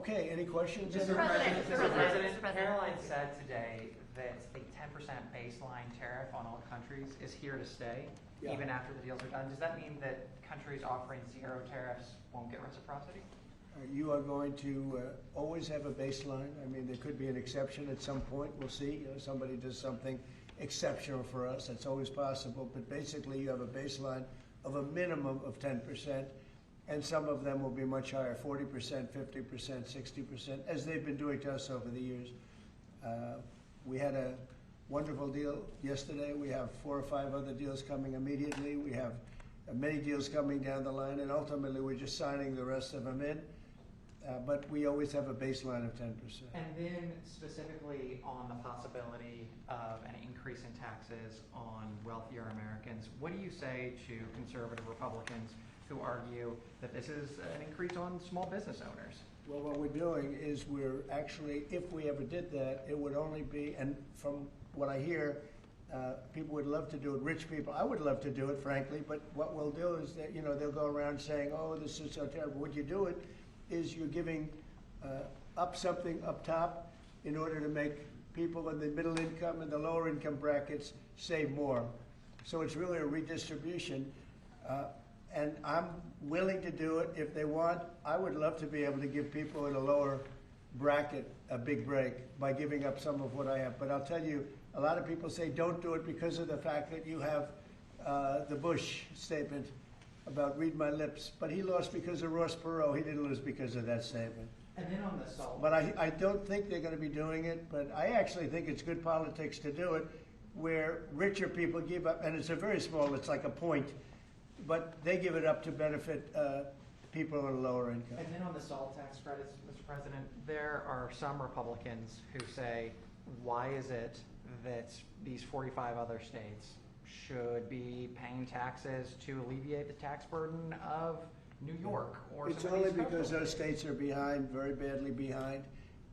Okay, any questions? Mr. President, President, President. Caroline said today that a 10% baseline tariff on all countries is here to stay, Yeah. even after the deals are done. Does that mean that countries offering zero tariffs won't get reciprocity? You are going to always have a baseline. I mean, there could be an exception at some point. We'll see. You know, somebody does something exceptional for us. That's always possible. But basically, you have a baseline of a minimum of 10%, and some of them will be much higher, 40%, 50%, 60%, as they've been doing to us over the years. We had a wonderful deal yesterday. We have 4 or 5 other deals coming immediately. We have many deals coming down the line, and ultimately we're just signing the rest of them in. But we always have a baseline of 10%. And then specifically on the possibility of an increase in taxes on wealthier Americans, what do you say to conservative Republicans who argue that this is an increase on small business owners? Well, what we're doing is we're actually, if we ever did that, it would only be, and from what I hear, people would love to do it, rich people. I would love to do it, frankly, but what we'll do is that, you know, they'll go around saying, oh, this is so terrible. Would you do it? Is you're giving up something up top in order to make people in the middle income and the lower income brackets save more. So it's really a redistribution. And I'm willing to do it if they want. I would love to be able to give people in a lower bracket a big break by giving up some of what I have. But I'll tell you, a lot of people say don't do it because of the fact that you have the Bush statement about read my lips, but he lost because of Ross Perot. He didn't lose because of that statement. And then on the salt. But I don't think they're going to be doing it, but I actually think it's good politics to do it where richer people give up, and it's a very small, it's like a point, but they give it up to benefit people in lower income. And then on the salt tax credits, Mr. President, there are some Republicans who say, why is it that these 45 other states should be paying taxes to alleviate the tax burden of New York or It's some of only these because coastal those states? states are behind, very badly behind,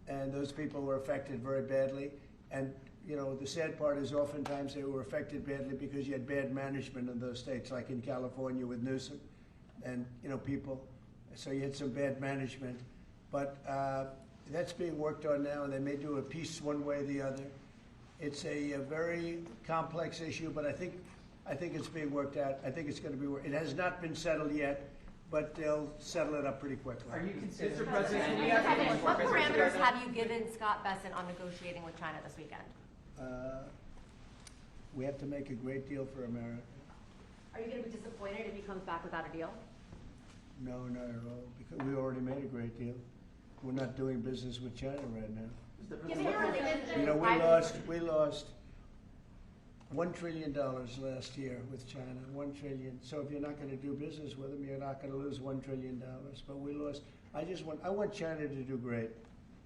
and those people were affected very badly. And, you know, the sad part is oftentimes they were affected badly because you had bad management in those states, like in California with Newsroom and, you know, people. So you had some bad management. But that's being worked on now, and they may do a piece one way or the other. It's a very complex issue, but I think it's being worked out. I think it's going to be. It has not been settled yet, but they'll settle it up pretty quickly. Are you considering? Mr. President, Mr. President, what parameters have you given Scott Bessent on negotiating with China this weekend? We have to make a great deal for America. Are you going to be disappointed if he comes back without a deal? No, not at all, because we already made a great deal. We're not doing business with China right now. You know, we lost $1 trillion last year with China, $1 trillion. So if you're not going to do business with them, you're not going to lose $1 trillion. But we lost. I want China to do great.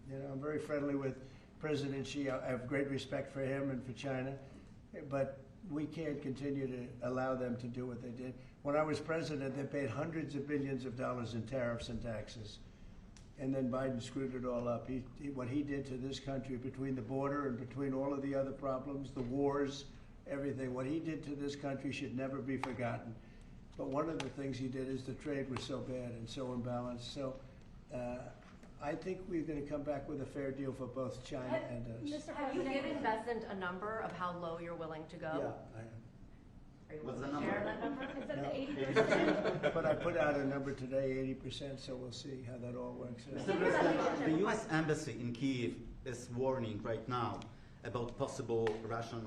You know, I'm very friendly with President Xi. I have great respect for him and for China, but we can't continue to allow them to do what they did. When I was president, they paid hundreds of billions of dollars in tariffs and taxes. And then Biden screwed it all up. What he did to this country between the border and between all of the other problems, the wars, everything, what he did to this country should never be forgotten. But one of the things he did is the trade was so bad and so imbalanced. So I think we're going to come back with a fair deal for both China and us. Have you given Bessent a number of how low you're willing to go? Yeah, I am. Are you What's willing the to number? share that number? Is it No. the 80%? But I put out a number today, 80%, so we'll see how that all works out. Mr. President, the U.S. Embassy in Kyiv is warning right now about possible Russian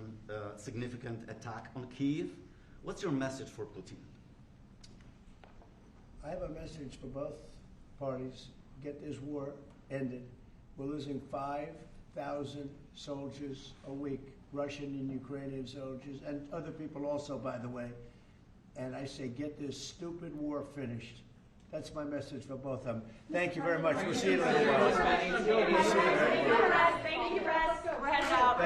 significant attack on Kyiv. What's your message for Putin? I have a message for both parties. Get this war ended. We're losing 5,000 soldiers a week, Russian and Ukrainian soldiers, and other people also, by the way. And I say, get this stupid war finished. That's my message for both of them. Thank you very much. We'll see you in a little while. Thank you, Russ. We're heading out.